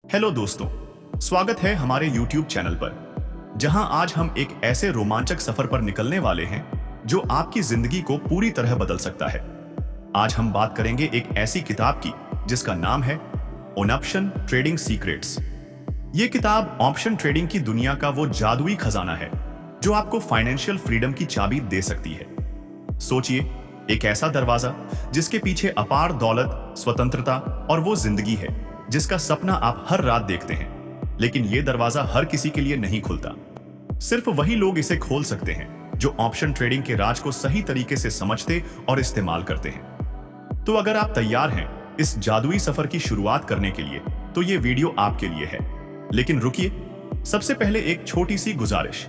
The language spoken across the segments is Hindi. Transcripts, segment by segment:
हेलो दोस्तों, स्वागत है हमारे YouTube चैनल पर, जहां आज हम एक ऐसे रोमांचक सफर पर निकलने वाले हैं जो आपकी जिंदगी को पूरी तरह बदल सकता है। आज हम बात करेंगे एक ऐसी किताब की जिसका नाम है ऑप्शन ट्रेडिंग सीक्रेट्स। ये किताब ऑप्शन ट्रेडिंग की दुनिया का वो जादुई खजाना है जो आपको फाइनेंशियल फ्रीडम की चाबी दे सकती है। सोचिए, एक ऐसा दरवाजा जिसके पीछे अपार दौलत, स्वतंत्रता और वो जिंदगी है जिसका सपना आप हर रात देखते हैं। लेकिन यह दरवाजा हर किसी के लिए नहीं खुलता। सिर्फ वही लोग इसे खोल सकते हैं जो ऑप्शन ट्रेडिंग के राज को सही तरीके से समझते और इस्तेमाल करते हैं। तो अगर आप तैयार हैं इस जादुई सफर की शुरुआत करने के लिए, तो ये वीडियो आपके लिए है। लेकिन रुकिए, सबसे पहले एक छोटी सी गुजारिश।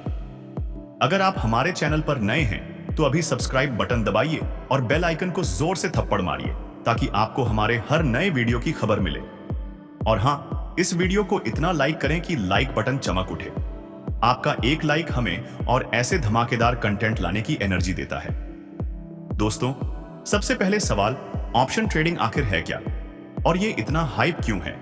अगर आप हमारे चैनल पर नए हैं तो अभी सब्सक्राइब बटन दबाइए और बेल आइकन को जोर से थप्पड़ मारिए ताकि आपको हमारे हर नए वीडियो की खबर मिले। और हाँ, इस वीडियो को इतना लाइक करें कि लाइक बटन चमक उठे। आपका एक लाइक हमें और ऐसे धमाकेदार कंटेंट लाने की एनर्जी देता है। दोस्तों, सबसे पहले सवाल, ऑप्शन ट्रेडिंग आखिर है क्या और ये इतना हाइप क्यों है?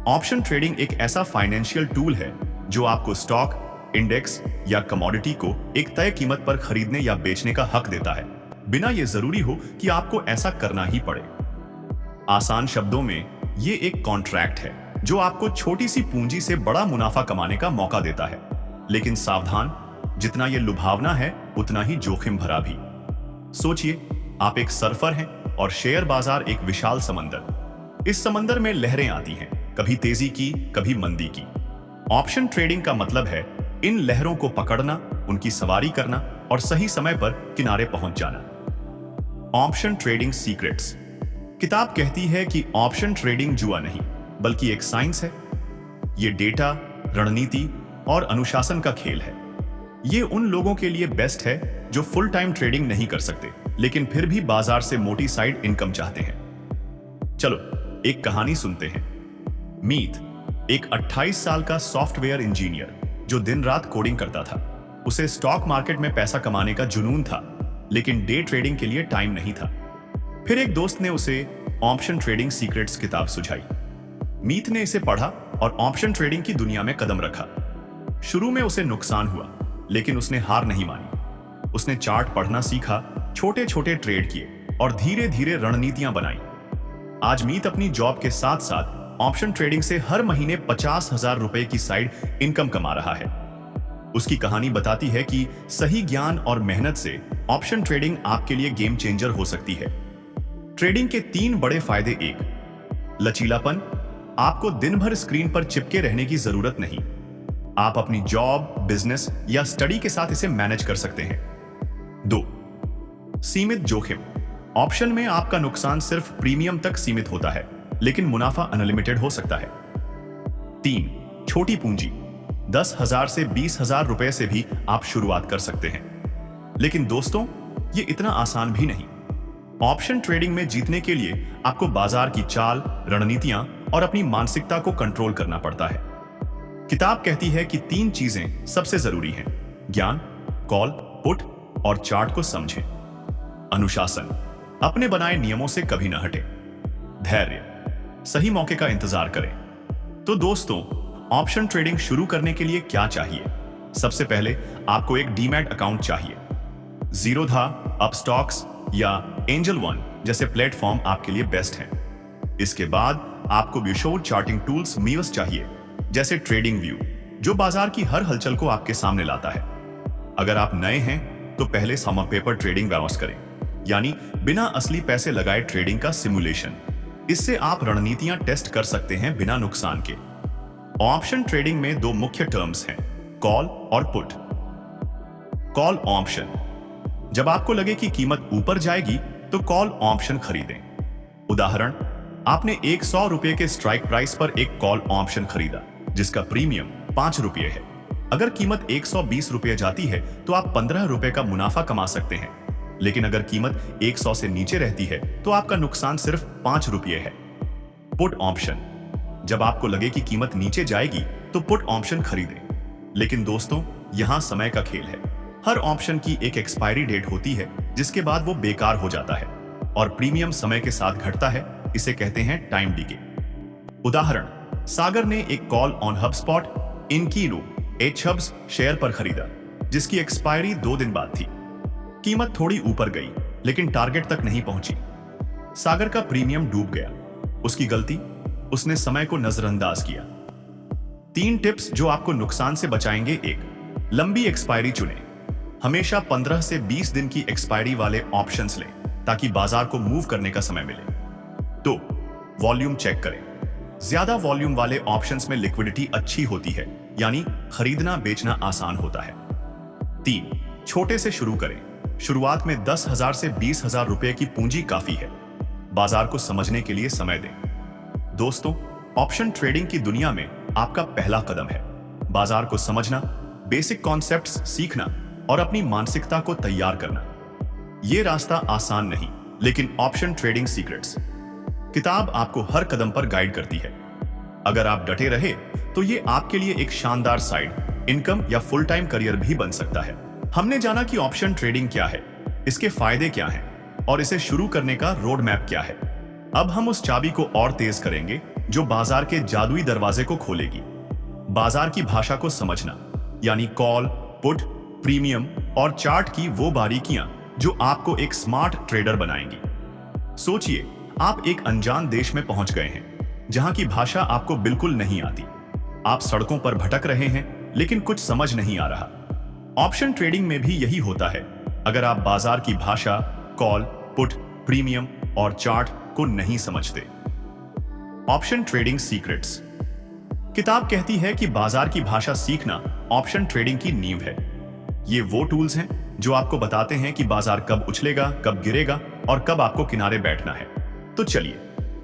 ऑप्शन ट्रेडिंग एक ऐसा फाइनेंशियल टूल है जो आपको स्टॉक, इंडेक्स या कमोडिटी को एक तय कीमत पर खरीदने या बेचने का हक देता है, बिना यह जरूरी हो कि आपको ऐसा करना ही पड़े। आसान शब्दों में, ये एक कॉन्ट्रैक्ट है जो आपको छोटी सी पूंजी से बड़ा मुनाफा कमाने का मौका देता है। लेकिन सावधान, जितना ये लुभावना है उतना ही जोखिम भरा भी। सोचिए, आप एक सर्फर हैं और शेयर बाजार एक विशाल समंदर। इस समंदर में लहरें आती हैं, कभी तेजी की, कभी मंदी की। ऑप्शन ट्रेडिंग का मतलब है इन लहरों को पकड़ना, उनकी सवारी करना और सही समय पर किनारे पहुंच जाना। Option trading secrets. किताब कहती है कि ऑप्शन ट्रेडिंग जुआ नहीं, बल्कि एक साइंस है। ये डेटा, रणनीति और अनुशासन का खेल है। ये उन लोगों के लिए बेस्ट है जो फुल टाइम ट्रेडिंग नहीं कर सकते, लेकिन फिर भी बाजार से मोटी साइड इनकम चाहते हैं। चलो एक कहानी सुनते हैं। मीत, एक 28 साल का सॉफ्टवेयर इंजीनियर जो दिन रात कोडिंग करता था। उसे स्टॉक मार्केट में पैसा कमाने का जुनून था, लेकिन डे ट्रेडिंग के लिए टाइम नहीं था। फिर एक दोस्त ने उसे ऑप्शन ट्रेडिंग सीक्रेट्स किताब सुझाई। मीत ने इसे पढ़ा और ऑप्शन ट्रेडिंग की दुनिया में कदम रखा। शुरू में उसे नुकसान हुआ, लेकिन उसने हार नहीं मानी। उसने चार्ट पढ़ना सीखा, छोटे छोटे ट्रेड किए और धीरे धीरे रणनीतियां बनाई। आज मीत अपनी जॉब के साथ साथ ऑप्शन ट्रेडिंग से हर महीने 50,000 रुपए की साइड इनकम कमा रहा है। उसकी कहानी बताती है कि सही ज्ञान और मेहनत से ऑप्शन ट्रेडिंग आपके लिए गेम चेंजर हो सकती है। ट्रेडिंग के 3 बड़े फायदे। 1, लचीलापन। आपको दिन भर स्क्रीन पर चिपके रहने की जरूरत नहीं। आप अपनी जॉब, बिजनेस या स्टडी के साथ इसे मैनेज कर सकते हैं। 2, सीमित जोखिम। ऑप्शन में आपका नुकसान सिर्फ प्रीमियम तक सीमित होता है, लेकिन मुनाफा अनलिमिटेड हो सकता है। 3, छोटी पूंजी। 10,000 से 20,000 रुपए से भी आप शुरुआत कर सकते हैं। लेकिन दोस्तों, ये इतना आसान भी नहीं। ऑप्शन ट्रेडिंग में जीतने के लिए आपको बाजार की चाल, रणनीतियां और अपनी मानसिकता को कंट्रोल करना पड़ता है। किताब कहती है कि 3 चीजें सबसे जरूरी हैं: ज्ञान, कॉल, पुट और चार्ट को समझें। अनुशासन, अपने बनाए नियमों से कभी न हटे। धैर्य, सही मौके का इंतजार करें। तो दोस्तों, ऑप्शन ट्रेडिंग शुरू करने के लिए क्या चाहिए? सबसे पहले आपको एक डीमैट अकाउंट चाहिए। जीरोधा, अपस्टॉक्स या एंजल वन जैसे प्लेटफॉर्म आपके लिए बेस्ट हैं। इसके बाद आपको विशोर चार्टिंग टूल्स मीवस चाहिए, जैसे ट्रेडिंग व्यू, जो बाजार की हर हलचल को आपके सामने लाता है। अगर आप नए हैं तो पहले समर पेपर ट्रेडिंग व्यवस्था करें, यानी बिना असली पैसे लगाए ट्रेडिंग का सिमुलेशन। इससे आप रणनीतियां टेस्ट कर सकते हैं बिना नुकसान के। ऑप्शन ट्रेडिंग में 2 मुख्य टर्म्स हैं, कॉल और पुट। कॉल ऑप्शन, जब आपको लगे कि कीमत ऊपर जाएगी तो कॉल ऑप्शन खरीदें। उदाहरण, आपने 100 रुपए के स्ट्राइक प्राइस पर एक कॉल ऑप्शन खरीदा जिसका प्रीमियम 5 रुपये है। अगर कीमत 120 रुपये जाती है तो आप 15 रुपए का मुनाफा कमा सकते हैं। लेकिन अगर कीमत 100 से नीचे रहती है तो आपका नुकसान सिर्फ 5 रुपये है। पुट ऑप्शन, जब आपको लगे कि कीमत नीचे जाएगी तो पुट ऑप्शन खरीदें। लेकिन दोस्तों, यहां समय का खेल है। हर ऑप्शन की एक एक्सपायरी डेट होती है जिसके बाद वो बेकार हो जाता है और प्रीमियम समय के साथ घटता है। इसे कहते हैं टाइम डीके। उदाहरण, सागर ने एक कॉल ऑन हबस्पॉट इनकीनो एच हब्स शेयर पर खरीदा, जिसकी एक्सपायरी 2 दिन बाद थी। कीमत थोड़ी ऊपर गई, लेकिन टारगेट तक नहीं पहुंची। सागर का प्रीमियम डूब गया। उसकी गलती, उसने समय को नजरअंदाज किया। 3 टिप्स जो आपको नुकसान से बचाएंगे। 1, लंबी एक्सपायरी चुनें। हमेशा 15 से 20 दिन की एक्सपायरी वाले ऑप्शंस लें, ताकि बाजार को मूव करने का समय मिले। 2, वॉल्यूम चेक करें। ज्यादा वॉल्यूम वाले ऑप्शंस में लिक्विडिटी अच्छी होती है, यानी खरीदना बेचना आसान होता है। 3, छोटे से शुरू करें। शुरुआत में 10,000 से 20,000 रुपए की पूंजी काफी है। बाजार को समझने के लिए समय दें। दोस्तों, ऑप्शन ट्रेडिंग की दुनिया में आपका पहला कदम है बाजार को समझना, बेसिक कॉन्सेप्ट्स सीखना और अपनी मानसिकता को तैयार करना। यह रास्ता आसान नहीं, लेकिन ऑप्शन ट्रेडिंग सीक्रेट्स किताब आपको हर कदम पर गाइड करती है। अगर आप डटे रहे तो ये आपके लिए एक शानदार साइड इनकम या फुल टाइम करियर भी बन सकता है। हमने जाना कि ऑप्शन ट्रेडिंग क्या है, इसके फायदे क्या हैं और इसे शुरू करने का रोड मैप क्या है। अब हम उस चाबी को और तेज करेंगे जो बाजार के जादुई दरवाजे को खोलेगी। बाजार की भाषा को समझना, यानी कॉल, पुट, प्रीमियम और चार्ट की वो बारीकियां जो आपको एक स्मार्ट ट्रेडर बनाएंगी। सोचिए, आप एक अनजान देश में पहुंच गए हैं, जहां की भाषा आपको बिल्कुल नहीं आती। आप सड़कों पर भटक रहे हैं, लेकिन कुछ समझ नहीं आ रहा। ऑप्शन ट्रेडिंग में भी यही होता है। अगर आप बाजार की भाषा, कॉल, पुट, प्रीमियम और चार्ट को नहीं समझते। ऑप्शन ट्रेडिंग सीक्रेट्स किताब कहती है कि बाजार की भाषा सीखना ऑप्शन ट्रेडिंग की नींव है। ये वो टूल्स हैं जो आपको बताते हैं कि बाजार कब उछलेगा, कब गिरेगा और कब आपको किनारे बैठना है। तो चलिए,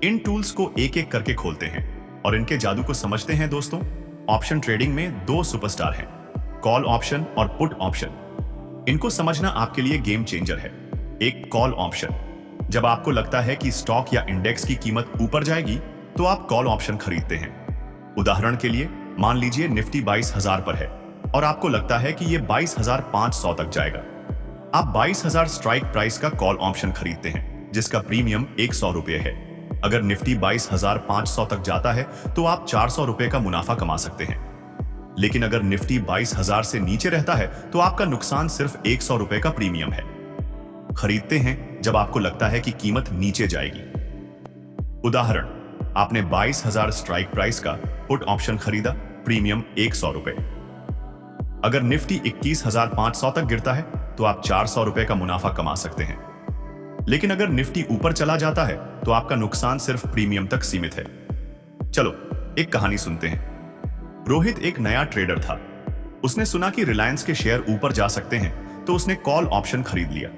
इन टूल्स को एक एक करके खोलते हैं और इनके जादू को समझते हैं। दोस्तों, ऑप्शन ट्रेडिंग में 2 सुपरस्टार हैं, कॉल ऑप्शन और पुट ऑप्शन। इनको समझना आपके लिए गेम चेंजर है। एक कॉल ऑप्शन, जब आपको लगता है कि स्टॉक या इंडेक्स की कीमत ऊपर जाएगी तो आप कॉल ऑप्शन खरीदते हैं। उदाहरण के लिए, मान लीजिए निफ्टी 22,000 पर है और आपको लगता है कि यह 22,500 तक जाएगा। आप 22,000 स्ट्राइक प्राइस का कॉल ऑप्शन खरीदते हैं, जिसका प्रीमियम 100 रुपये है। अगर निफ्टी 22,500 तक जाता है तो आप 400 रुपये का मुनाफा कमा सकते हैं। लेकिन अगर निफ्टी 22,000 से नीचे रहता है तो आपका नुकसान सिर्फ 100 रुपये का प्रीमियम है। खरीदते हैं जब आपको लगता है कि कीमत नीचे जाएगी। उदाहरण, आपने 22,000 स्ट्राइक प्राइस का पुट ऑप्शन खरीदा, प्रीमियम 100 रुपये। अगर निफ्टी 21,500 तक गिरता है तो आप 400 रुपये का मुनाफा कमा सकते हैं। लेकिन अगर निफ्टी ऊपर चला जाता है तो आपका नुकसान सिर्फ प्रीमियम तक सीमित है। चलो एक कहानी सुनते हैं। रोहित एक नया ट्रेडर था। उसने सुना कि रिलायंस के शेयर ऊपर जा सकते हैं, तो उसने कॉल ऑप्शन खरीद लिया।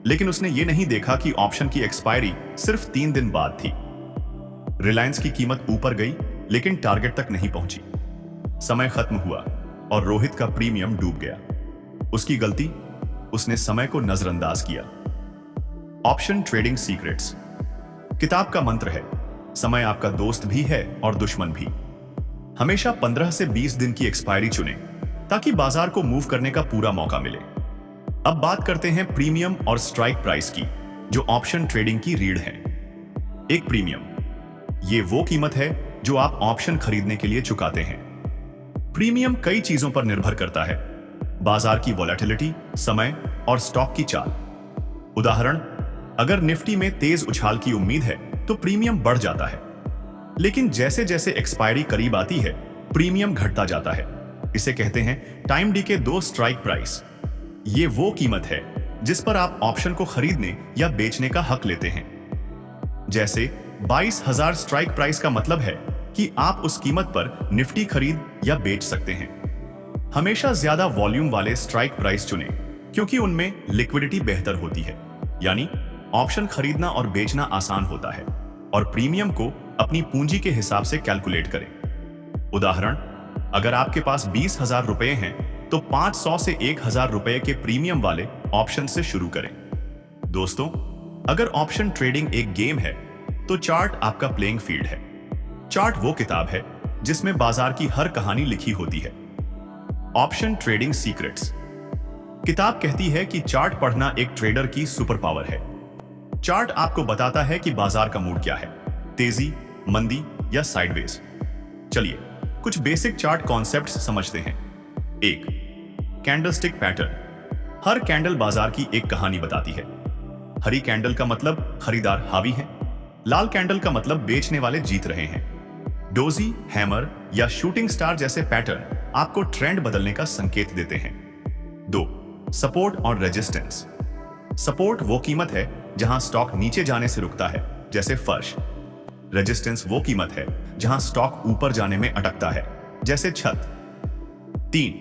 लेकिन उसने ये नहीं देखा कि ऑप्शन की एक्सपायरी सिर्फ 3 दिन बाद थी। रिलायंस की कीमत ऊपर गई, लेकिन टारगेट तक नहीं पहुंची। समय खत्म हुआ और रोहित का प्रीमियम डूब गया। उसकी गलती, उसने समय को नजरअंदाज किया। ऑप्शन ट्रेडिंग सीक्रेट्स किताब का मंत्र है, समय आपका दोस्त भी है और दुश्मन भी। हमेशा 15 से 20 दिन की एक्सपायरी चुनें, ताकि बाजार को मूव करने का पूरा मौका मिले। अब बात करते हैं प्रीमियम और स्ट्राइक प्राइस की, जो ऑप्शन ट्रेडिंग की रीढ़ है। एक प्रीमियम, ये वो कीमत है जो आप ऑप्शन खरीदने के लिए चुकाते हैं। प्रीमियम कई चीजों पर निर्भर करता है, बाजार की वॉलेटिलिटी, समय और स्टॉक की चाल। उदाहरण, अगर निफ्टी में तेज उछाल की उम्मीद है तो प्रीमियम बढ़ जाता है। लेकिन जैसे जैसे एक्सपायरी करीब आती है, प्रीमियम घटता जाता है। इसे कहते हैं टाइम डीके 2 स्ट्राइक प्राइस। ये वो कीमत है जिस पर आप ऑप्शन को खरीदने या बेचने का हक लेते हैं। जैसे 22,000 स्ट्राइक प्राइस का मतलब है कि आप उस कीमत पर निफ्टी खरीद या बेच सकते हैं। हमेशा ज्यादा वॉल्यूम वाले स्ट्राइक प्राइस चुनें, क्योंकि उनमें लिक्विडिटी बेहतर होती है, यानी ऑप्शन खरीदना और बेचना आसान होता है। और प्रीमियम को अपनी पूंजी के हिसाब से कैलकुलेट करें। उदाहरण, अगर आपके पास 20,000 रुपए हैं तो 500 से 1,000 रुपए के प्रीमियम वाले ऑप्शन से शुरू करें। दोस्तों, अगर ऑप्शन ट्रेडिंग एक गेम है तो चार्ट आपका प्लेइंग फील्ड है। चार्ट वो किताब है जिसमें बाजार की हर कहानी लिखी होती है। ऑप्शन ट्रेडिंग सीक्रेट्स किताब कहती है कि चार्ट पढ़ना एक ट्रेडर की सुपर पावर है। चार्ट आपको बताता है कि बाजार का मूड क्या है, तेजी, मंदी या साइडवेज। चलिए कुछ बेसिक चार्ट कॉन्सेप्ट्स समझते हैं। एक, कैंडलस्टिक पैटर्न। हर कैंडल बाजार की एक कहानी बताती है। हरी कैंडल का मतलब खरीदार हावी हैं, लाल कैंडल का मतलब बेचने वाले जीत रहे हैं। डोजी, हैमर या शूटिंग स्टार जैसे पैटर्न आपको ट्रेंड बदलने का संकेत देते हैं। 2, सपोर्ट और रेजिस्टेंस। सपोर्ट वो कीमत है जहां स्टॉक नीचे जाने से रुकता है, जैसे फर्श। रेजिस्टेंस वो कीमत है जहां स्टॉक ऊपर जाने में अटकता है, जैसे छत। 3,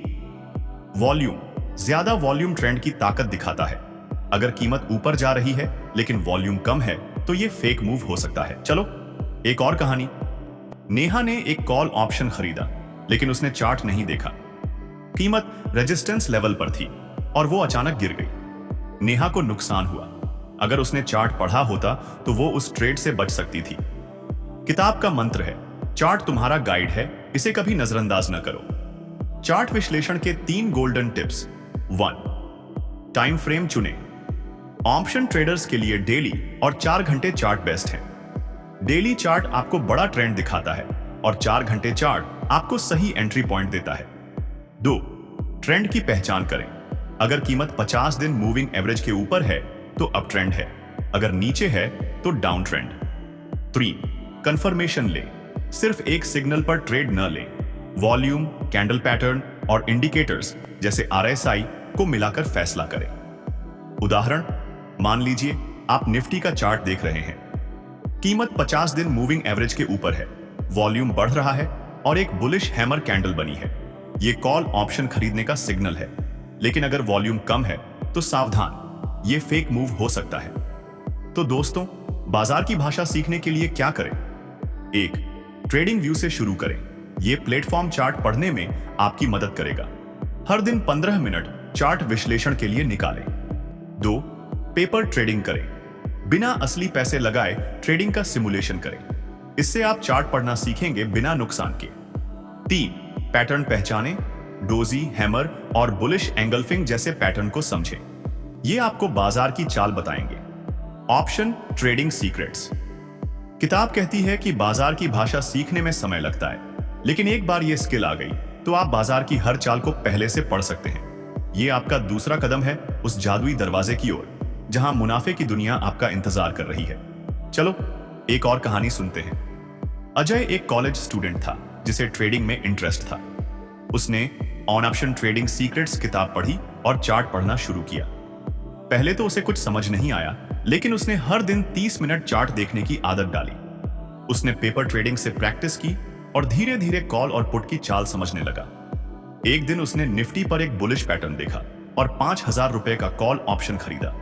वॉल्यूम। ज्यादा वॉल्यूम ट्रेंड की ताकत दिखाता है। अगर कीमत ऊपर जा रही है लेकिन वॉल्यूम कम है तो यह फेक मूव हो सकता है। चलो एक और कहानी। नेहा ने एक कॉल ऑप्शन खरीदा लेकिन उसने चार्ट नहीं देखा। कीमत रेजिस्टेंस लेवल पर थी और वो अचानक गिर गई। नेहा को नुकसान हुआ। अगर उसने चार्ट पढ़ा होता तो वो उस ट्रेड से बच सकती थी। किताब का मंत्र है, चार्ट तुम्हारा गाइड है, इसे कभी नजरअंदाज न करो। चार्ट विश्लेषण के 3 गोल्डन टिप्स। 1, टाइम फ्रेम चुने। ऑप्शन ट्रेडर्स के लिए डेली और 4 घंटे चार्ट बेस्ट है। डेली चार्ट आपको बड़ा ट्रेंड दिखाता है और 4 घंटे चार्ट आपको सही एंट्री पॉइंट देता है। 2, ट्रेंड की पहचान करें। अगर कीमत 50 दिन मूविंग एवरेज के ऊपर है तो अप ट्रेंड है, अगर नीचे है तो डाउन ट्रेंड। 3, कंफर्मेशन ले। सिर्फ एक सिग्नल पर ट्रेड न ले। वॉल्यूम, कैंडल पैटर्न और इंडिकेटर्स जैसे RSI को मिलाकर फैसला करें। उदाहरण, मान लीजिए आप निफ्टी का चार्ट देख रहे हैं। कीमत 50 दिन मूविंग एवरेज के ऊपर है, वॉल्यूम बढ़ रहा है और एक बुलिश हैमर कैंडल बनी है। यह कॉल ऑप्शन खरीदने का सिग्नल है। लेकिन अगर वॉल्यूम कम है तो सावधान, यह फेक मूव हो सकता है। तो दोस्तों, बाजार की भाषा सीखने के लिए क्या करें? 1, ट्रेडिंग व्यू से शुरू करें। यह प्लेटफॉर्म चार्ट पढ़ने में आपकी मदद करेगा। हर दिन 15 मिनट चार्ट विश्लेषण के लिए निकालें। 2, पेपर ट्रेडिंग करें। बिना असली पैसे लगाए ट्रेडिंग का सिमुलेशन करें। इससे आप चार्ट पढ़ना सीखेंगे बिना नुकसान के। 3, पैटर्न पहचानें। डोजी, हैमर और बुलिश एंगल्फिंग जैसे पैटर्न को समझें। ये आपको बाजार की चाल बताएंगे। Option trading secrets. किताब कहती है कि बाजार की भाषा सीखने में समय लगता है, लेकिन एक बार ये स्किल आ गई तो आप बाजार की हर चाल को पहले से पढ़ सकते हैं। ये आपका दूसरा कदम है उस जादुई दरवाजे की ओर जहां मुनाफे की दुनिया आपका इंतजार कर रही है। चलो एक और कहानी सुनते हैं। अजय एक कॉलेज स्टूडेंट था जिसे ट्रेडिंग में इंटरेस्ट था। उसने ऑन ऑप्शन ट्रेडिंग सीक्रेट्स किताब पढ़ी और चार्ट पढ़ना शुरू किया। पहले तो उसे कुछ समझ नहीं आया, लेकिन उसने हर दिन 30 मिनट चार्ट देखने की आदत डाली। उसने पेपर ट्रेडिंग से प्रैक्टिस की और धीरे धीरे कॉल और पुट की चाल समझने लगा। एक दिन उसने निफ्टी पर एक बुलिश पैटर्न देखा और 5,000 रुपए का कॉल ऑप्शन खरीदा।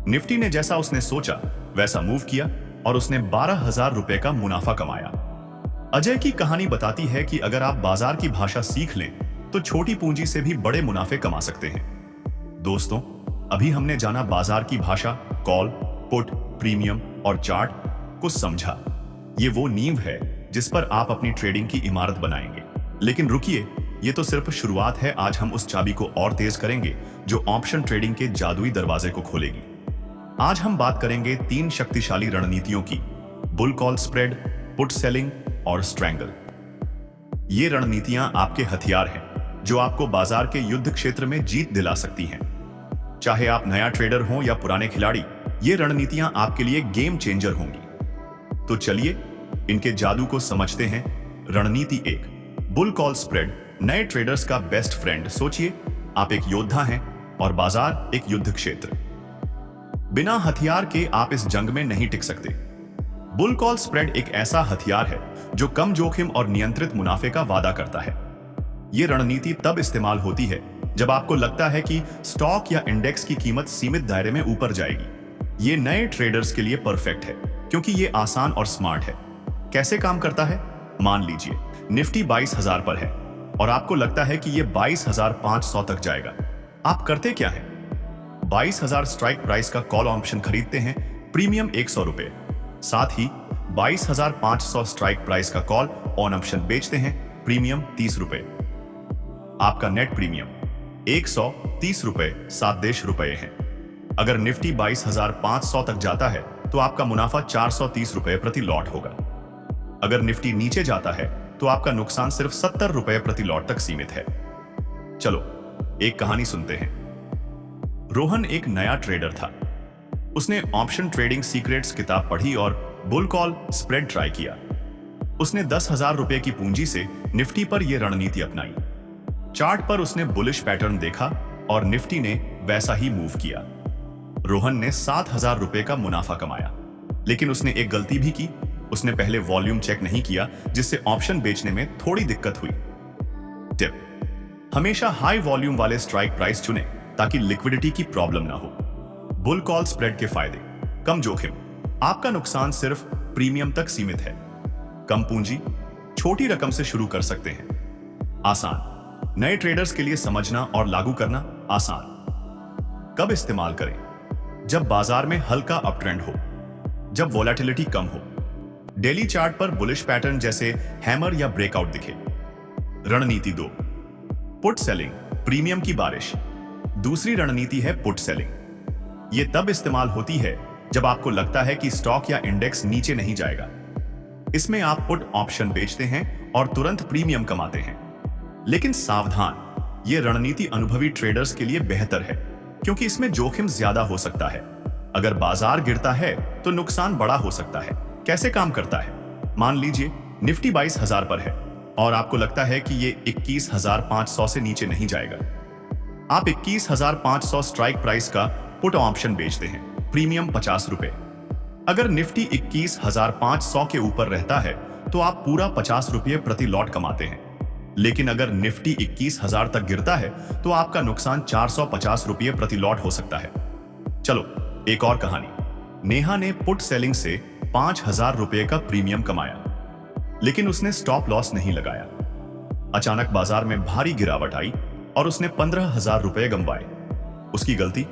निफ्टी ने जैसा उसने सोचा वैसा मूव किया और उसने 12,000 रुपए का मुनाफा कमाया। अजय की कहानी बताती है कि अगर आप बाजार की भाषा सीख लें तो छोटी पूंजी से भी बड़े मुनाफे कमा सकते हैं। दोस्तों, अभी हमने जाना बाजार की भाषा, कॉल, पुट, प्रीमियम और चार्ट को समझा। ये वो नींव है जिस पर आप अपनी ट्रेडिंग की इमारत बनाएंगे। लेकिन रुकिए, ये तो सिर्फ शुरुआत है। आज हम उस चाबी को और तेज करेंगे जो ऑप्शन ट्रेडिंग के जादुई दरवाजे को खोलेगी। आज हम बात करेंगे 3 शक्तिशाली रणनीतियों की: bull call spread, put selling और स्ट्रैंगल। ये रणनीतियां आपके हथियार हैं जो आपको बाजार के युद्ध क्षेत्र में जीत दिला सकती हैं। चाहे आप नया ट्रेडर हो या पुराने खिलाड़ी, ये रणनीतियां आपके लिए गेम चेंजर होंगी। तो चलिए इनके जादू को समझते हैं। रणनीति 1, बुल कॉल स्प्रेड। नए ट्रेडर्स का बेस्ट फ्रेंड। सोचिए, आप एक योद्धा हैं और बाजार एक युद्ध क्षेत्र। बिना हथियार के आप इस जंग में नहीं टिक सकते। बुल कॉल स्प्रेड एक ऐसा हथियार है जो कम जोखिम और नियंत्रित मुनाफे का वादा करता है। यह रणनीति तब इस्तेमाल होती है जब आपको लगता है कि स्टॉक या इंडेक्स की कीमत सीमित दायरे में ऊपर जाएगी। ये नए ट्रेडर्स के लिए परफेक्ट है क्योंकि ये आसान और स्मार्ट है। कैसे काम करता है? मान लीजिए निफ्टी 22,000 पर है और आपको लगता है कि ये 22,500 तक जाएगा। आप करते क्या हैं? 22,000 स्ट्राइक प्राइस का कॉल ऑप्शन खरीदते हैं, प्रीमियम 100 रुपए। साथ ही 22,500 स्ट्राइक प्राइस का कॉल ऑन ऑप्शन बेचते हैं, प्रीमियम 30 रुपए। आपका नेट प्रीमियम 130 रुपए 7 रुपए है। अगर निफ्टी 22,500 तक जाता है तो आपका मुनाफा 430 रुपए प्रति लॉट होगा। अगर निफ्टी नीचे जाता है तो आपका नुकसान सिर्फ 70 रुपए प्रति लॉट तक सीमित है। चलो एक कहानी सुनते हैं। रोहन एक नया ट्रेडर था। उसने ऑप्शन ट्रेडिंग सीक्रेट्स किताब पढ़ी और बुल कॉल स्प्रेड ट्राई किया। उसने 10,000 रुपए की पूंजी से निफ्टी पर यह रणनीति अपनाई। चार्ट पर उसने बुलिश पैटर्न देखा और निफ्टी ने वैसा ही मूव किया। रोहन ने 7,000 रुपए का मुनाफा कमाया, लेकिन उसने एक गलती भी की। उसने पहले वॉल्यूम चेक नहीं किया, जिससे ऑप्शन बेचने में थोड़ी दिक्कत हुई। टिप: हमेशा हाई वॉल्यूम वाले स्ट्राइक प्राइस चुनें ताकि लिक्विडिटी की प्रॉब्लम ना हो। बुल कॉल स्प्रेड के फायदे: कम जोखिम, आपका नुकसान सिर्फ प्रीमियम तक सीमित है। कम पूंजी, छोटी रकम से शुरू कर सकते हैं। आसान, नए ट्रेडर्स के लिए समझना और लागू करना आसान। कब इस्तेमाल करें? जब बाजार में हल्का अपट्रेंड हो, जब वोलेटिलिटी कम हो, डेली चार्ट पर बुलिश पैटर्न जैसे हैमर या ब्रेकआउट दिखे। रणनीति 2: पुट सेलिंग, प्रीमियम की बारिश। दूसरी रणनीति है पुट सेलिंग। यह तब इस्तेमाल होती है जब आपको लगता है कि स्टॉक या इंडेक्स नीचे नहीं जाएगा। इसमें आप पुट ऑप्शन बेचते हैं और तुरंत प्रीमियम कमाते हैं। लेकिन सावधान, यह रणनीति अनुभवी ट्रेडर्स के लिए बेहतर है, क्योंकि इसमें जोखिम ज्यादा हो सकता है। अगर बाजार गिरता है तो नुकसान बड़ा हो सकता है। कैसे काम करता है? मान लीजिए निफ्टी 22,000 पर है और आपको लगता है कि यह 21,500 से नीचे नहीं जाएगा। आप 21,500 स्ट्राइक प्राइस का पुट ऑप्शन बेचते हैं, प्रीमियम 50 रुपए। अगर निफ्टी 21,500 के ऊपर रहता है तो आप पूरा 50 रुपये प्रति लॉट कमाते हैं। लेकिन अगर निफ्टी 21,000 तक गिरता है तो आपका नुकसान 450 रुपये प्रति लॉट हो सकता है। चलो एक और कहानी। नेहा ने पुट सेलिंग से 5,000 रुपये का प्रीमियम कमाया, लेकिन उसने स्टॉप लॉस नहीं लगाया। अचानक बाजार में भारी गिरावट आई और उसने 15,000 रुपये गंवाए। उसकी गलती?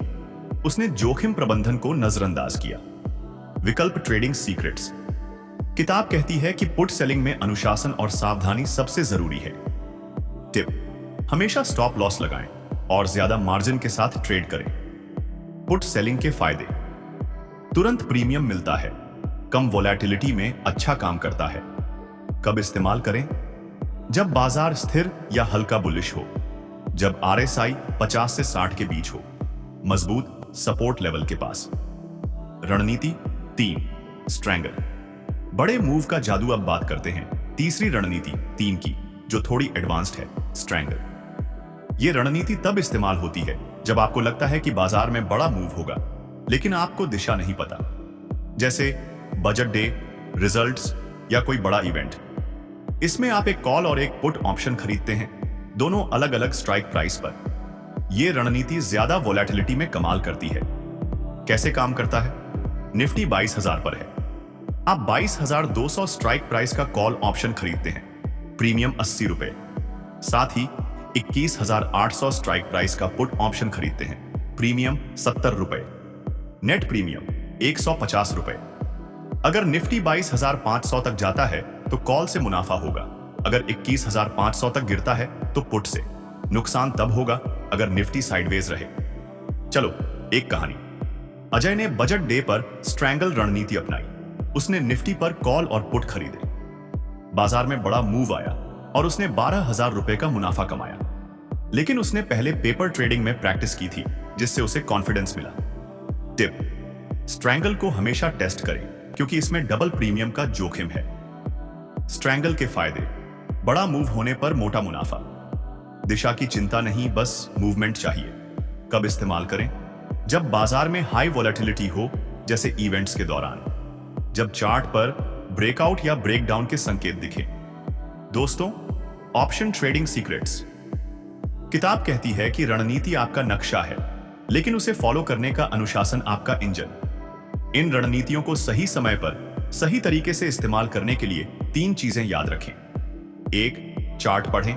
उसने जोखिम प्रबंधन को नजरअंदाज किया। विकल्प ट्रेडिंग सीक्रेट्स। किताब कहती है कि पुट सेलिंग में अनुशासन और सावधानी सबसे जरूरी है। टिप: हमेशा स्टॉप लॉस लगाएं और ज्यादा मार्जिन के साथ ट्रेड करें। पुट सेलिंग के फायदे: तुरंत प्रीमियम मिलता है, कम वोलेटिलिटी में अच्छा काम करता है। कब इस्तेमाल करें? जब बाजार स्थिर या हल्का बुलिश हो, जब RSI 50 से 60 के बीच हो, मजबूत सपोर्ट लेवल के पास। रणनीति 3: स्ट्रैंगल। बड़े मूव का जादू अब बात करते हैं तीसरी रणनीति 3 की, जो थोड़ी एडवांस्ड है, स्ट्रैंगल। यह रणनीति तब इस्तेमाल होती है जब आपको लगता है कि बाजार में बड़ा मूव होगा, लेकिन आपको दिशा नहीं पता, जैसे बजट डे, रिजल्ट्स या कोई बड़ा इवेंट। इसमें आप एक कॉल और एक पुट ऑप्शन खरीदते हैं, दोनों अलग अलग स्ट्राइक प्राइस पर। यह रणनीति ज्यादा वोलेटिलिटी में कमाल करती है। कैसे काम करता है? निफ्टी 22,000 पर है, आप 22,200 स्ट्राइक प्राइस का कॉल ऑप्शन खरीदते हैं, प्रीमियम 80 रुपए। साथ ही 21,800 स्ट्राइक प्राइस का पुट ऑप्शन खरीदते हैं, प्रीमियम 70 रुपए। नेट प्रीमियम 150 रुपए। अगर निफ्टी 22,500 तक जाता है तो कॉल से मुनाफा होगा, अगर 21,500 तक गिरता है तो पुट से। नुकसान तब होगा अगर निफ्टी साइडवेज रहे। चलो एक कहानी। अजय ने बजट डे पर स्ट्रैंगल रणनीति अपनाई। उसने निफ्टी पर कॉल और पुट खरीदे। बाजार में बड़ा मूव आया और उसने 12,000 रुपए का मुनाफा कमाया। लेकिन उसने पहले पेपर ट्रेडिंग में प्रैक्टिस की थी, जिससे उसे कॉन्फिडेंस मिला। टिप: स्ट्रैंगल को हमेशा टेस्ट करें, क्योंकि इसमें डबल प्रीमियम का जोखिम है। स्ट्रैंगल के फायदे: बड़ा मूव होने पर मोटा मुनाफा, दिशा की चिंता नहीं, बस मूवमेंट चाहिए। कब इस्तेमाल करें? जब बाजार में हाई वोलेटिलिटी हो, जैसे इवेंट्स के दौरान, जब चार्ट पर ब्रेकआउट या ब्रेकडाउन के संकेत दिखे। दोस्तों, ऑप्शन ट्रेडिंग सीक्रेट्स। किताब कहती है कि रणनीति आपका नक्शा है, लेकिन उसे फॉलो करने का अनुशासन आपका इंजन। इन रणनीतियों को सही समय पर सही तरीके से इस्तेमाल करने के लिए 3 चीजें याद रखें। 1. चार्ट पढ़ें।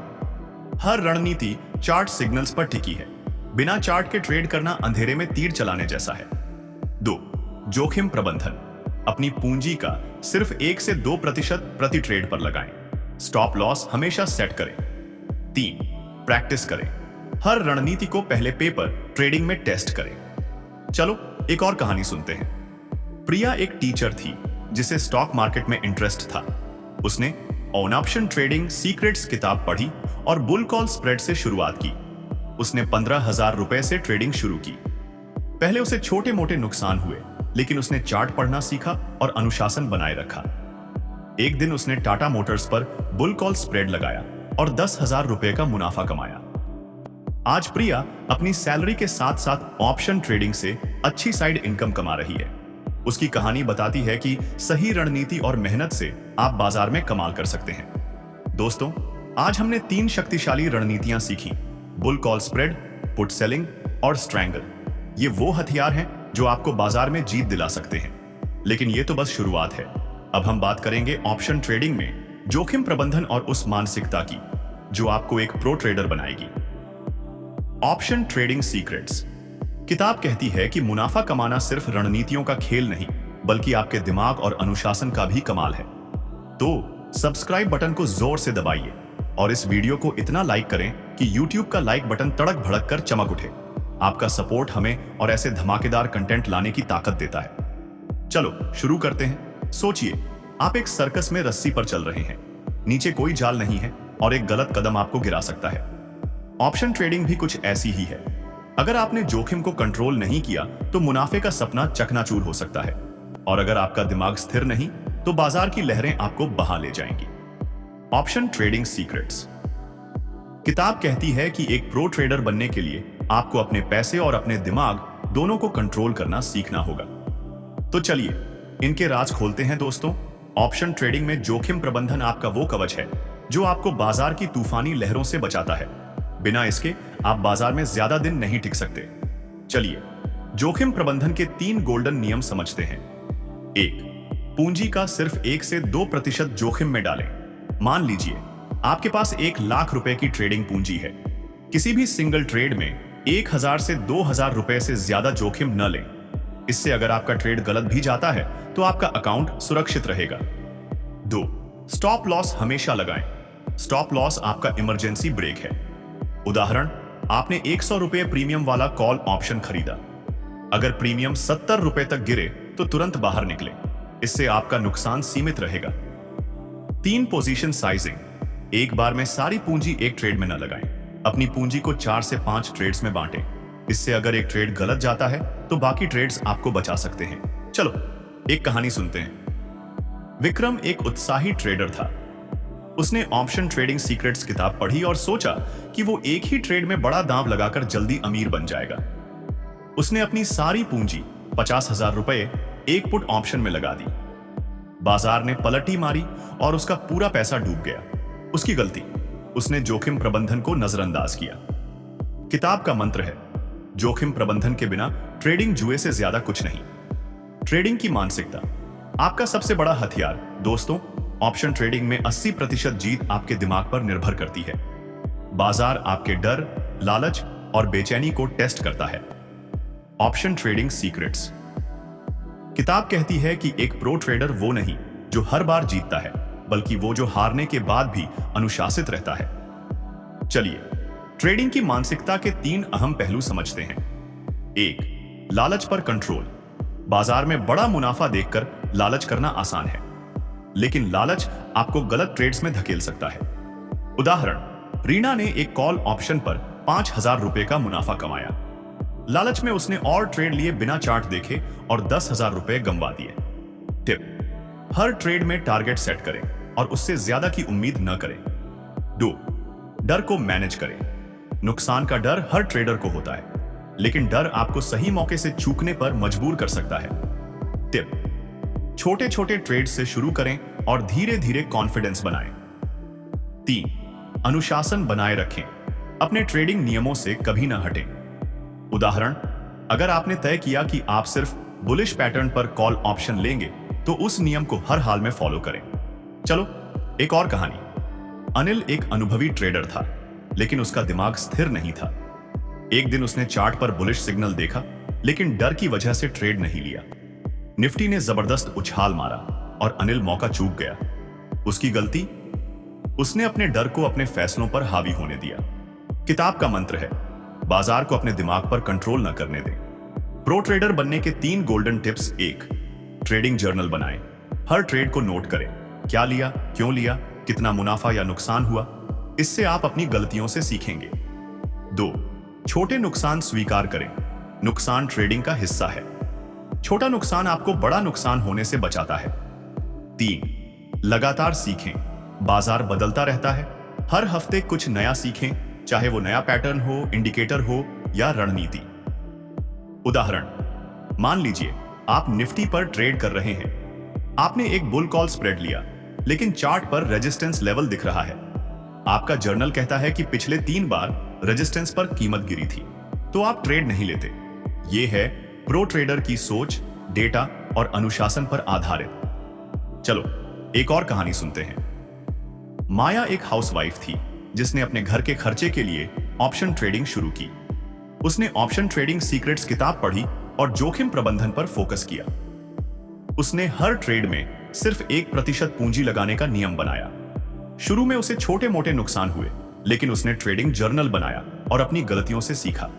हर रणनीति चार्ट सिग्नल्स पर टिकी है। बिना चार्ट के ट्रेड करना अंधेरे में तीर चलाने जैसा है। 2. जोखिम प्रबंधन। अपनी पूंजी का सिर्फ 1 से 2% प्रति ट्रेड पर लगाएं। स्टॉप लॉस हमेशा सेट करें। 3. प्रैक्टिस करें। हर रणनीति को पहले पेपर ट्रेडिंग में टेस्ट करें। चलो एक और कहानी सुनते हैं। प्रिया एक टीचर थी जिसे स्टॉक मार्केट में इंटरेस्ट था। उसने ऑन ऑप्शन ट्रेडिंग सीक्रेट्स किताब पढ़ी और बुल कॉल स्प्रेड से शुरुआत की। उसने 15,000 रुपए से ट्रेडिंग शुरू की। पहले उसे छोटे मोटे नुकसान हुए, लेकिन उसने चार्ट पढ़ना सीखा और अनुशासन बनाए रखा। एक दिन उसने टाटा मोटर्स पर बुल कॉल स्प्रेड लगाया और 10,000 रुपए का मुनाफा कमाया। आज प्रिया अपनी सैलरी के साथ साथ ऑप्शन ट्रेडिंग से अच्छी साइड इनकम कमा रही है। उसकी कहानी बताती है कि सही रणनीति और मेहनत से आप बाजार में कमाल कर सकते हैं। दोस्तों, आज हमने 3 शक्तिशाली रणनीतियां सीखी: bull call spread, put selling और स्ट्रैंगल। ये वो हथियार हैं जो आपको बाजार में जीत दिला सकते हैं। लेकिन ये तो बस शुरुआत है। अब हम बात करेंगे ऑप्शन ट्रेडिंग में जोखिम प्रबंधन और उस मानसिकता की जो आपको एक प्रो ट्रेडर बनाएगी। ऑप्शन ट्रेडिंग सीक्रेट्स किताब कहती है कि मुनाफा कमाना सिर्फ रणनीतियों का खेल नहीं, बल्कि आपके दिमाग और अनुशासन का भी कमाल है। तो सब्सक्राइब बटन को जोर से दबाइए और इस वीडियो को इतना लाइक करें कि YouTube का लाइक बटन तड़क भड़क कर चमक उठे। आपका सपोर्ट हमें और ऐसे धमाकेदार कंटेंट लाने की ताकत देता है। चलो शुरू करते हैं। सोचिए, आप एक सर्कस में रस्सी पर चल रहे हैं। नीचे कोई जाल नहीं है और एक गलत कदम आपको गिरा सकता है। ऑप्शन ट्रेडिंग भी कुछ ऐसी ही है। अगर आपने जोखिम को कंट्रोल नहीं किया तो मुनाफे का सपना चकनाचूर हो सकता है, और अगर आपका दिमाग स्थिर नहीं तो बाजार की लहरें आपको बहा ले जाएंगी। ऑप्शन ट्रेडिंग सीक्रेट्स किताब कहती है कि एक प्रो ट्रेडर बनने के लिए आपको अपने पैसे और अपने दिमाग दोनों को कंट्रोल करना सीखना होगा। तो चलिए इनके राज खोलते हैं। दोस्तों, ऑप्शन ट्रेडिंग में जोखिम प्रबंधन आपका वो कवच है जो आपको बाजार की तूफानी लहरों से बचाता है। बिना इसके आप बाजार में ज्यादा दिन नहीं टिक सकते। चलिए जोखिम प्रबंधन के 3 गोल्डन नियम समझते हैं। 1. पूंजी का सिर्फ 1 से 2% जोखिम में डालें। मान लीजिए आपके पास 1 लाख रुपए की ट्रेडिंग पूंजी है। किसी भी सिंगल ट्रेड में 1,000 से 2,000 रुपए से ज्यादा जोखिम न लें। इससे अगर आपका ट्रेड गलत भी जाता है तो आपका अकाउंट सुरक्षित रहेगा। 2. स्टॉप लॉस हमेशा लगाएं। स्टॉप लॉस आपका इमरजेंसी ब्रेक है। उदाहरण, आपने 100 रुपए प्रीमियम वाला कॉल ऑप्शन खरीदा। अगर प्रीमियम 70 रुपए तक गिरे तो तुरंत बाहर निकले। इससे आपका नुकसान सीमित रहेगा। 3. Position sizing. एक बार में सारी पूंजी एक ट्रेड में न लगाएं। अपनी पूंजी को 4 से 5 ट्रेड्स में बांटें। इससे अगर एक ट्रेड गलत जाता है तो बाकी ट्रेड्स आपको बचा सकते हैं। चलो एक कहानी सुनते हैं। विक्रम एक उत्साही ट्रेडर था। उसने ऑप्शन ट्रेडिंग सीक्रेट्स किताब पढ़ी और सोचा कि वो एक ही ट्रेड में बड़ा दांव लगाकर जल्दी अमीर बन जाएगा। उसने अपनी सारी पूंजी 50,000 रुपए एक पुट ऑप्शन में लगा दी। बाजार ने पलटी मारी और उसका पूरा पैसा डूब गया। उसकी गलती, उसने जोखिम प्रबंधन को नजरअंदाज किया। किताब का मंत्र है, जोखिम प्रबंधन के बिना ट्रेडिंग जुए से ज्यादा कुछ नहीं। ट्रेडिंग की मानसिकता आपका सबसे बड़ा हथियार। दोस्तों, ऑप्शन ट्रेडिंग में 80% जीत आपके दिमाग पर निर्भर करती है। बाजार आपके डर, लालच और बेचैनी को टेस्ट करता है। ऑप्शन ट्रेडिंग सीक्रेट्स किताब कहती है कि एक प्रो ट्रेडर वो नहीं जो हर बार जीतता है, बल्कि वो जो हारने के बाद भी अनुशासित रहता है। चलिए ट्रेडिंग की मानसिकता के 3 अहम पहलू समझते हैं। 1. लालच पर कंट्रोल। बाजार में बड़ा मुनाफा देखकर लालच करना आसान है, लेकिन लालच आपको गलत ट्रेड्स में धकेल सकता है। उदाहरण, रीना ने एक कॉल ऑप्शन पर 5,000 रुपए का मुनाफा कमाया। लालच में उसने और ट्रेड लिए बिना चार्ट देखे और 10,000 रुपए गंवा दिए। टिप: हर ट्रेड में टारगेट सेट करें और उससे ज्यादा की उम्मीद न करें। 2. डर को मैनेज करें। नुकसान का डर हर ट्रेडर को होता है, लेकिन डर आपको सही मौके से चूकने पर मजबूर कर सकता है। टिप: छोटे छोटे ट्रेड से शुरू करें और धीरे धीरे कॉन्फिडेंस बनाएं। 3. अनुशासन बनाए रखें। अपने ट्रेडिंग नियमों से कभी न हटें। उदाहरण, अगर आपने तय किया कि आप सिर्फ बुलिश पैटर्न पर कॉल ऑप्शन लेंगे तो उस नियम को हर हाल में फॉलो करें। चलो एक और कहानी। अनिल एक अनुभवी ट्रेडर था, लेकिन उसका दिमाग स्थिर नहीं था। एक दिन उसने चार्ट पर बुलिश सिग्नल देखा, लेकिन डर की वजह से ट्रेड नहीं लिया। निफ्टी ने जबरदस्त उछाल मारा और अनिल मौका चूक गया। उसकी गलती, उसने अपने डर को अपने फैसलों पर हावी होने दिया। किताब का मंत्र है, बाजार को अपने दिमाग पर कंट्रोल न करने दें। प्रो ट्रेडर बनने के 3 गोल्डन टिप्स। 1. ट्रेडिंग जर्नल बनाएं। हर ट्रेड को नोट करें। क्या लिया, क्यों लिया कितना मुनाफा या नुकसान हुआ। इससे आप अपनी गलतियों से सीखेंगे। 2. छोटे नुकसान स्वीकार करें। नुकसान ट्रेडिंग का हिस्सा है। छोटा नुकसान आपको बड़ा नुकसान होने से बचाता है। 3. लगातार सीखें। बाजार बदलता रहता है। हर हफ्ते कुछ नया सीखें, चाहे वो नया पैटर्न हो, इंडिकेटर हो या रणनीति। उदाहरण, मान लीजिए आप निफ्टी पर ट्रेड कर रहे हैं। आपने एक बुल कॉल स्प्रेड लिया, लेकिन चार्ट पर रेजिस्टेंस लेवल दिख रहा है। आपका जर्नल कहता है कि पिछले 3 बार रेजिस्टेंस पर कीमत गिरी थी, तो आप ट्रेड नहीं लेते। यह है प्रो ट्रेडर की सोच, डेटा और अनुशासन पर आधारित। चलो एक और कहानी सुनते हैं। माया एक हाउसवाइफ थी जिसने अपने घर के खर्चे के लिए ऑप्शन ट्रेडिंग शुरू की। उसने ऑप्शन ट्रेडिंग सीक्रेट्स किताब पढ़ी और जोखिम प्रबंधन पर फोकस किया। उसने हर ट्रेड में सिर्फ 1% पूंजी लगाने का नियम बनाया। शुरू में उसे छोटे मोटे नुकसान हुए, लेकिन उसने ट्रेडिंग जर्नल बनाया और अपनी गलतियों से सीखा।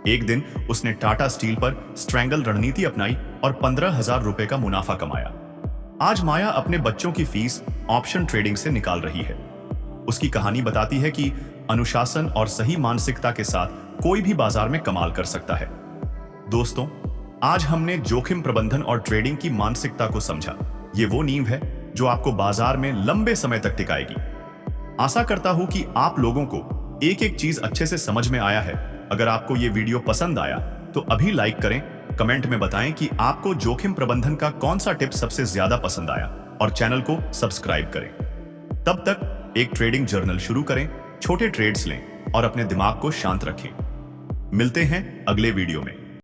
एक दिन उसने टाटा स्टील पर स्ट्रैंगल रणनीति अपनाई और 15,000 रुपए का मुनाफा कमाया। आज माया अपने बच्चों की फीस ऑप्शन ट्रेडिंग से निकाल रही है। उसकी कहानी बताती है कि अनुशासन और सही मानसिकता के साथ कोई भी बाजार में कमाल कर सकता है। दोस्तों, आज हमने जोखिम प्रबंधन और ट्रेडिंग की मानसिकता को समझा। ये वो नींव है जो आपको बाजार में लंबे समय तक टिकाएगी। आशा करता हूं कि आप लोगों को एक एक चीज अच्छे से समझ में आया है। अगर आपको ये वीडियो पसंद आया तो अभी लाइक करें, कमेंट में बताएं कि आपको जोखिम प्रबंधन का कौन सा टिप सबसे ज्यादा पसंद आया और चैनल को सब्सक्राइब करें। तब तक एक ट्रेडिंग जर्नल शुरू करें, छोटे ट्रेड्स लें और अपने दिमाग को शांत रखें। मिलते हैं अगले वीडियो में।